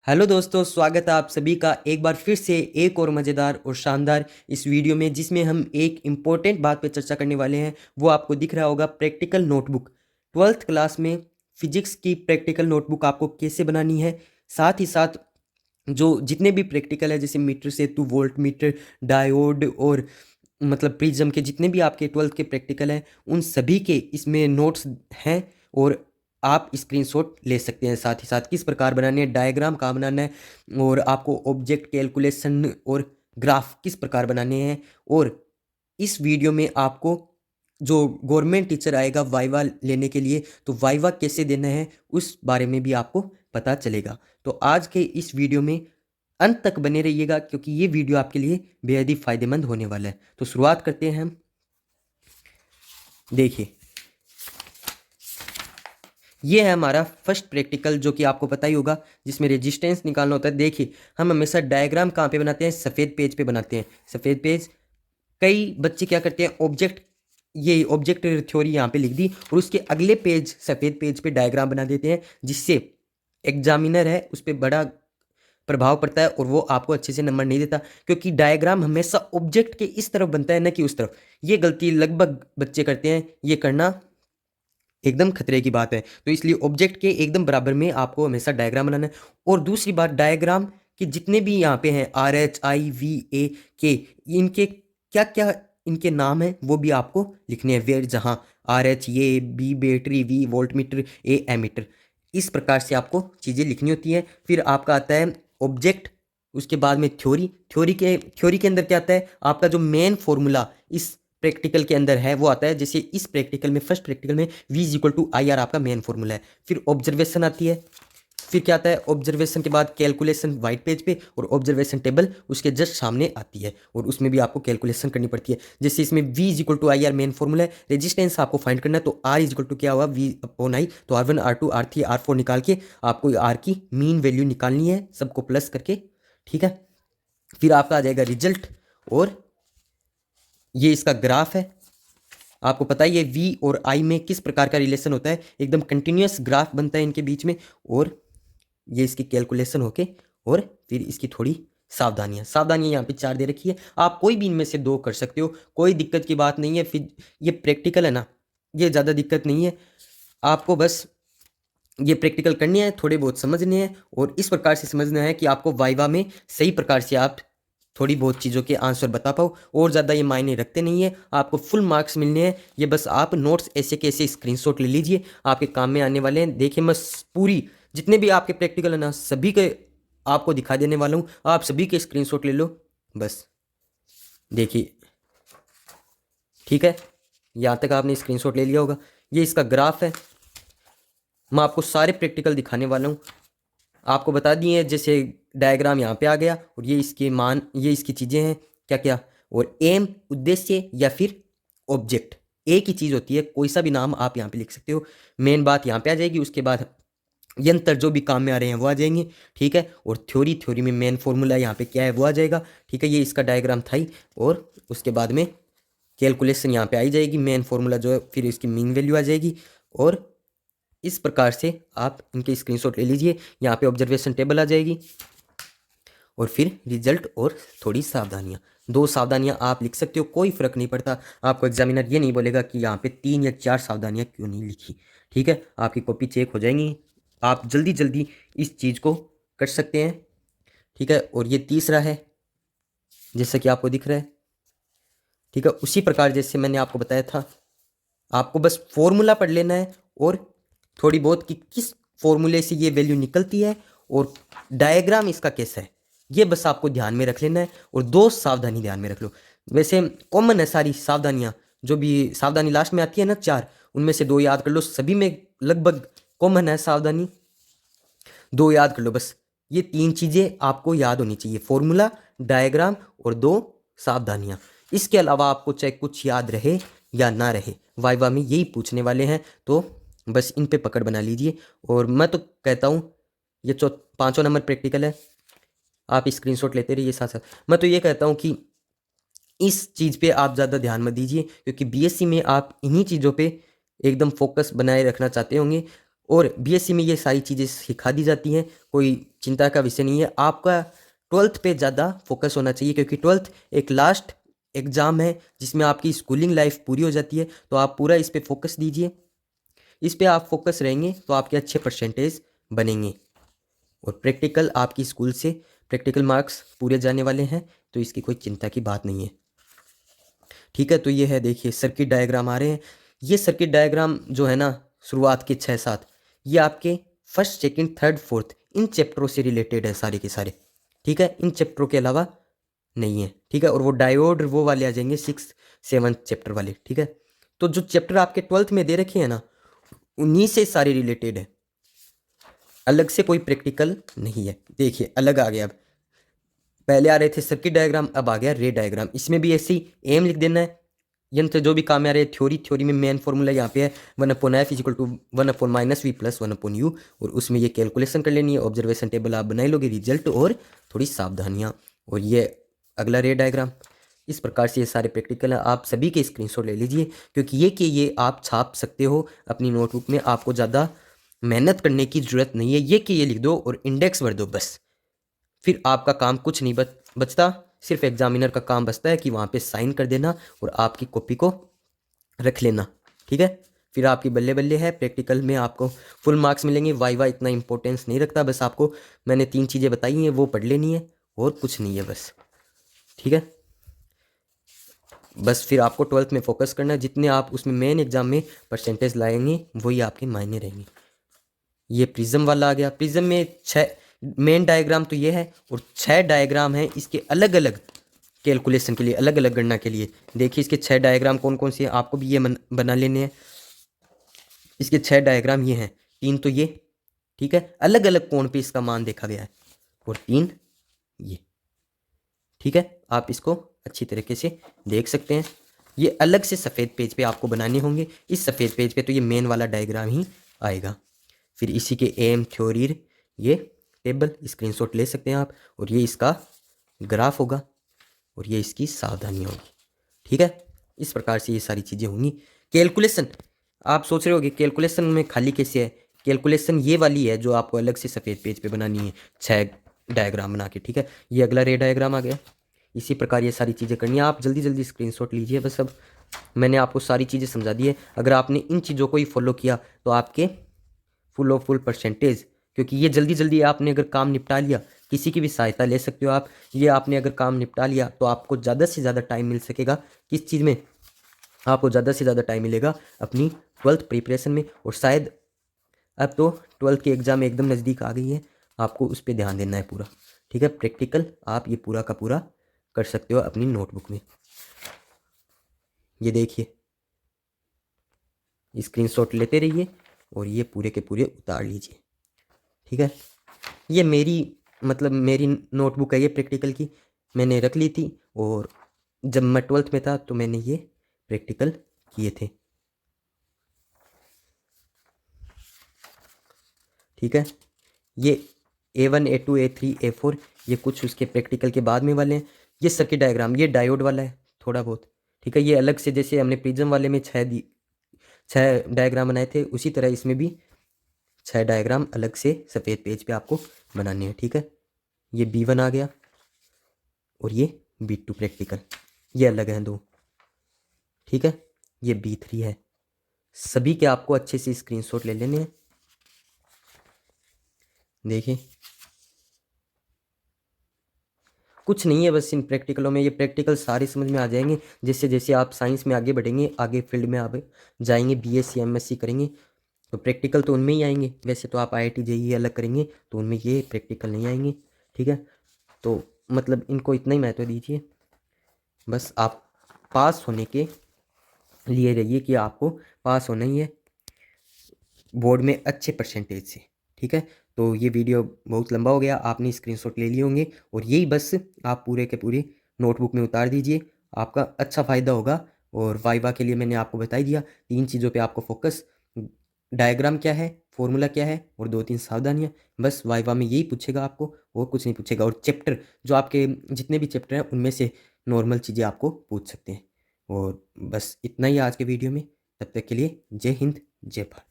Hello दोस्तों, स्वागत है आप सभी का एक बार फिर से एक और मज़ेदार और शानदार इस वीडियो में, जिसमें हम एक इम्पोर्टेंट बात पे चर्चा करने वाले हैं। वो आपको दिख रहा होगा, प्रैक्टिकल नोटबुक। ट्वेल्थ क्लास में फिजिक्स की प्रैक्टिकल नोटबुक आपको कैसे बनानी है, साथ ही साथ जो जितने भी प्रैक्टिकल है, जैसे मीटर सेतु, वोल्ट मीटर, डायोड और मतलब प्रिज्म के जितने भी आपके ट्वेल्थ के प्रैक्टिकल हैं, उन सभी के इसमें नोट्स हैं और आप स्क्रीनशॉट ले सकते हैं। साथ ही साथ किस प्रकार बनाने है, डायग्राम कहाँ बनाना है और आपको ऑब्जेक्ट कैलकुलेशन और ग्राफ किस प्रकार बनाने हैं। और इस वीडियो में आपको जो गवर्नमेंट टीचर आएगा वाइवा लेने के लिए, तो वाइवा कैसे देना है उस बारे में भी आपको पता चलेगा। तो आज के इस वीडियो में अंत तक बने रहिएगा, क्योंकि ये वीडियो आपके लिए बेहद ही फायदेमंद होने वाला है। तो शुरुआत करते हैं हम। देखिए, ये है हमारा फर्स्ट प्रैक्टिकल, जो कि आपको पता ही होगा, जिसमें रेजिस्टेंस निकालना होता है। देखिए, हम हमेशा डायग्राम कहाँ पे बनाते हैं, सफ़ेद पेज पे बनाते हैं। सफ़ेद पेज, कई बच्चे क्या करते हैं, ये ऑब्जेक्ट थ्योरी यहाँ पे लिख दी और उसके अगले पेज सफ़ेद पेज पे डायग्राम बना देते हैं, जिससे एग्जामिनर है उस पर बड़ा प्रभाव पड़ता है और वो आपको अच्छे से नंबर नहीं देता, क्योंकि डायग्राम हमेशा ऑब्जेक्ट के इस तरफ बनता है, न कि उस तरफ। ये गलती लगभग बच्चे करते हैं, ये करना एकदम खतरे की बात है। तो इसलिए ऑब्जेक्ट के एकदम बराबर में आपको हमेशा डायग्राम बनाना है। और दूसरी बात, डायग्राम के जितने भी यहाँ पे हैं, RHIVA K, इनके क्या क्या इनके नाम हैं वो भी आपको लिखने हैं। वेयर, जहाँ RH ये, B battery, V voltmeter, A ammeter, इस प्रकार से आपको चीज़ें लिखनी होती हैं। फिर आपका आता है ऑब्जेक्ट, उसके बाद में थ्योरी। थ्योरी के अंदर क्या आता है, आपका जो मेन फॉर्मूला इस प्रैक्टिकल के अंदर है वो आता है। जैसे इस प्रैक्टिकल में, फर्स्ट प्रैक्टिकल में, V=IR आपका मेन फॉर्मूला है। फिर ऑब्जर्वेशन आती है। फिर क्या आता है, ऑब्जर्वेशन के बाद कैलकुलेशन वाइट पेज पे, और ऑब्जर्वेशन टेबल उसके जस्ट सामने आती है और उसमें भी आपको कैलकुलेशन करनी पड़ती है। जैसे इसमें V=IR मेन फॉर्मूला है, रेजिस्टेंस आपको फाइंड करना है, तो R क्या हुआ, V/I, तो R1 R2 R3 R4 निकाल के आपको R की मीन वैल्यू निकालनी है, सबको प्लस करके। ठीक है, फिर आपका आ जाएगा रिजल्ट, और ये इसका ग्राफ है। आपको पता ही है V और I में किस प्रकार का रिलेशन होता है, एकदम कंटिन्यूअस ग्राफ बनता है इनके बीच में। और ये इसकी कैलकुलेशन होके, और फिर इसकी थोड़ी सावधानियां यहाँ पे 4 दे रखी है। आप कोई भी इनमें से 2 कर सकते हो, कोई दिक्कत की बात नहीं है। फिर ये प्रैक्टिकल है ना, ये ज़्यादा दिक्कत नहीं है। आपको बस ये प्रैक्टिकल करनी है, थोड़े बहुत समझने हैं, और इस प्रकार से समझना है कि आपको वाइवा में सही प्रकार से आप थोड़ी बहुत चीज़ों के आंसर बता पाओ। और ज़्यादा ये मायने रखते नहीं है, आपको फुल मार्क्स मिलने हैं। ये बस आप नोट्स ऐसे के ऐसे स्क्रीनशॉट ले लीजिए, आपके काम में आने वाले हैं। देखिए, मैं पूरी जितने भी आपके प्रैक्टिकल है ना, सभी के आपको दिखा देने वाला हूँ। आप सभी के स्क्रीनशॉट ले लो बस। देखिए, ठीक है, यहाँ तक आपने स्क्रीनशॉट ले लिया होगा। ये इसका ग्राफ है। मैं आपको सारे प्रैक्टिकल दिखाने वाला हूँ। आपको बता दिए, जैसे डायग्राम यहाँ पे आ गया, और ये इसके मान, ये इसकी चीज़ें हैं क्या क्या। और एम, उद्देश्य, या फिर ऑब्जेक्ट, एक ही चीज़ होती है, कोई सा भी नाम आप यहाँ पे लिख सकते हो। मेन बात यहाँ पे आ जाएगी, उसके बाद यंत्र जो भी काम में आ रहे हैं वो आ जाएंगे। ठीक है, और थ्योरी में मेन फॉर्मूला यहाँ पे क्या है वो आ जाएगा। ठीक है, ये इसका डायग्राम था ही। और उसके बाद में कैलकुलेशन यहाँ पे आई जाएगी, मेन फॉर्मूला जो है, फिर इसकी मीन वैल्यू आ जाएगी। और इस प्रकार से आप इनके स्क्रीनशॉट ले लीजिए। यहाँ पे ऑब्जर्वेशन टेबल आ जाएगी, और फिर रिजल्ट और थोड़ी सावधानियाँ। 2 सावधानियाँ आप लिख सकते हो, कोई फ़र्क नहीं पड़ता। आपको एग्जामिनर ये नहीं बोलेगा कि यहाँ पे 3 या 4 सावधानियाँ क्यों नहीं लिखी। ठीक है, आपकी कॉपी चेक हो जाएंगी, आप जल्दी जल्दी इस चीज़ को कर सकते हैं। ठीक है, और ये तीसरा है, जैसा कि आपको दिख रहा है। ठीक है, उसी प्रकार जैसे मैंने आपको बताया था, आपको बस फॉर्मूला पढ़ लेना है, और थोड़ी बहुत कि किस फॉर्मूले से ये वैल्यू निकलती है, और डायग्राम इसका कैसा है, ये बस आपको ध्यान में रख लेना है। और 2 सावधानी ध्यान में रख लो। वैसे कॉमन है सारी सावधानियाँ, जो भी सावधानी लास्ट में आती है ना 4, उनमें से 2 याद कर लो। सभी में लगभग कॉमन है सावधानी, 2 याद कर लो बस। ये 3 चीज़ें आपको याद होनी चाहिए, फॉर्मूला, डायग्राम और 2 सावधानियाँ। इसके अलावा आपको चाहे कुछ याद रहे या ना रहे, वाइवा में यही पूछने वाले हैं, तो बस इन पे पकड़ बना लीजिए। और मैं तो कहता हूँ, ये 5वां नंबर प्रैक्टिकल है, आप स्क्रीनशॉट लेते रहिए साथ साथ। मैं तो ये कहता हूँ कि इस चीज़ पे आप ज़्यादा ध्यान मत दीजिए, क्योंकि BSc में आप इन्हीं चीज़ों पे एकदम फोकस बनाए रखना चाहते होंगे। और बीएससी में ये सारी चीज़ें सिखा दी जाती हैं, कोई चिंता का विषय नहीं है। आपका 12th पे ज़्यादा फोकस होना चाहिए, क्योंकि 12th एक लास्ट एग्ज़ाम है जिसमें आपकी स्कूलिंग लाइफ पूरी हो जाती है। तो आप पूरा इस पे फोकस दीजिए, इस पे आप फोकस रहेंगे तो आपके अच्छे परसेंटेज बनेंगे। और प्रैक्टिकल आपकी स्कूल से प्रैक्टिकल मार्क्स पूरे जाने वाले हैं, तो इसकी कोई चिंता की बात नहीं है। ठीक है, तो ये है, देखिए सर्किट डायग्राम आ रहे हैं। ये सर्किट डायग्राम जो है ना, शुरुआत के 6-7, ये आपके फर्स्ट सेकंड थर्ड फोर्थ इन चैप्टरों से रिलेटेड है सारे के सारे। ठीक है, इन चैप्टरों के अलावा नहीं है। ठीक है, और वो डायोड वो वाले आ जाएंगे 6-7 चैप्टर वाले। ठीक है, तो जो चैप्टर आपके 12th में दे रखे हैं ना, उन्हीं से सारे रिलेटेड है, अलग से कोई प्रैक्टिकल नहीं है। देखिए अलग आ गया, अब पहले आ रहे थे सर्किट डायग्राम, अब आ गया रे डायग्राम। इसमें भी ऐसे ही एम लिख देना है, यंत्र जो भी काम में आ रहे हैं। थ्योरी में मेन फॉर्मूला यहाँ पे है 1/f equal to 1/-v plus 1/u, और उसमें ये कैलकुलेशन कर लेनी है। ऑब्जर्वेशन टेबल आप बनाए लोगे, रिजल्ट और थोड़ी सावधानियाँ। और ये अगला रे डायग्राम। इस प्रकार से ये सारे प्रैक्टिकल हैं, आप सभी के स्क्रीनशॉट ले लीजिए, क्योंकि ये आप छाप सकते हो अपनी नोटबुक में। आपको ज़्यादा मेहनत करने की ज़रूरत नहीं है, ये लिख दो और इंडेक्स भर दो बस। फिर आपका काम कुछ नहीं बचता, सिर्फ एग्जामिनर का काम बचता है कि वहाँ पे साइन कर देना और आपकी कॉपी को रख लेना। ठीक है, फिर आपकी बल्ले बल्ले है। प्रैक्टिकल में आपको फुल मार्क्स मिलेंगे। वाइवा इतना इंपॉर्टेंस नहीं रखता, बस आपको मैंने 3 चीज़ें बताई हैं वो पढ़ लेनी है और कुछ नहीं है बस। ठीक है, बस फिर आपको 12th में फोकस करना है। जितने आप उसमें मेन एग्जाम में परसेंटेज लाएंगे वही आपके मायने रहेंगे। ये प्रिज्म वाला आ गया। प्रिज्म में 6 मेन डायग्राम तो ये है, और 6 डायग्राम है इसके अलग अलग कैलकुलेशन के लिए, अलग अलग गणना के लिए। देखिए इसके 6 डायग्राम कौन कौन से हैं, आपको भी ये बना लेने हैं। इसके 6 डायग्राम ये हैं, 3 तो ये, ठीक है, अलग अलग कोण पे इसका मान देखा गया है, और 3 ये। ठीक है, आप इसको अच्छी तरीके से देख सकते हैं। ये अलग से सफ़ेद पेज पे आपको बनाने होंगे। इस सफ़ेद पेज पे तो ये मेन वाला डायग्राम ही आएगा। फिर इसी के एम थ्योरी ये टेबल स्क्रीनशॉट ले सकते हैं आप, और ये इसका ग्राफ होगा, और ये इसकी सावधानी होगी। ठीक है, इस प्रकार से ये सारी चीज़ें होंगी। कैलकुलेशन, आप सोच रहे होगे कैलकुलेशन में खाली कैसे है। कैलकुलेशन ये वाली है जो आपको अलग से सफ़ेद पेज पे बनानी है, 6 डायग्राम बना के। ठीक है, ये अगला रे डायग्राम आ गया। इसी प्रकार ये सारी चीज़ें करनी है। आप जल्दी जल्दी स्क्रीनशॉट लीजिए बस। अब मैंने आपको सारी चीज़ें समझा दी है। अगर आपने इन चीज़ों को ही फॉलो किया तो आपके फुल परसेंटेज, क्योंकि ये जल्दी जल्दी आपने अगर काम निपटा लिया, किसी की भी सहायता ले सकते हो आप। ये आपने अगर काम निपटा लिया तो आपको ज़्यादा से ज़्यादा टाइम मिल सकेगा। किस चीज़ में आपको ज़्यादा से ज़्यादा टाइम मिलेगा? अपनी 12th प्रिपरेशन में। और शायद अब तो 12th की एग्ज़ाम एकदम नज़दीक आ गई है, आपको उस पर ध्यान देना है पूरा। ठीक है, प्रैक्टिकल आप ये पूरा का पूरा कर सकते हो अपनी नोटबुक में। ये देखिए, स्क्रीनशॉट लेते रहिए और ये पूरे के पूरे उतार लीजिए। ठीक है, ये मेरी नोटबुक है ये प्रैक्टिकल की, मैंने रख ली थी। और जब मैं 12th में था तो मैंने ये प्रैक्टिकल किए थे। ठीक है, ये A1 A2 A3 A4 ये कुछ उसके प्रैक्टिकल के बाद में वाले हैं। ये सर्किट डायग्राम, ये डायोड वाला है थोड़ा बहुत। ठीक है, ये अलग से, जैसे हमने प्रिज्म वाले में 6 डायग्राम बनाए थे, उसी तरह इसमें भी 6 डायग्राम अलग से सफ़ेद पेज पे आपको बनाने हैं। ठीक है, ये B1 आ गया, और ये B2 प्रैक्टिकल, ये अलग हैं 2। ठीक है, ये B3 है। सभी के आपको अच्छे से स्क्रीनशॉट ले लेने हैं। देखिए कुछ नहीं है, बस इन प्रैक्टिकलों में, ये प्रैक्टिकल सारे समझ में आ जाएंगे जैसे जैसे आप साइंस में आगे बढ़ेंगे, आगे फील्ड में आप जाएंगे, BSc MSc करेंगे तो प्रैक्टिकल तो उनमें ही आएंगे। वैसे तो आप IIT JEE अलग करेंगे तो उनमें ये प्रैक्टिकल नहीं आएंगे। ठीक है, तो मतलब इनको इतना ही महत्व दीजिए, बस आप पास होने के लिए रहिए कि आपको पास होना ही है बोर्ड में अच्छे परसेंटेज से। ठीक है, तो ये वीडियो बहुत लंबा हो गया, आपने स्क्रीनशॉट ले लिए होंगे, और यही बस आप पूरे के पूरे नोटबुक में उतार दीजिए, आपका अच्छा फ़ायदा होगा। और वाइवा के लिए मैंने आपको बता ही दिया, 3 चीज़ों पे आपको फोकस, डायग्राम क्या है, फॉर्मूला क्या है, और 2-3 सावधानियाँ। बस वाइवा में यही पूछेगा आपको, और कुछ नहीं पूछेगा। और चैप्टर जो आपके जितने भी चैप्टर हैं उनमें से नॉर्मल चीज़ें आपको पूछ सकते हैं। और बस इतना ही आज के वीडियो में। तब तक के लिए जय हिंद, जय भारत।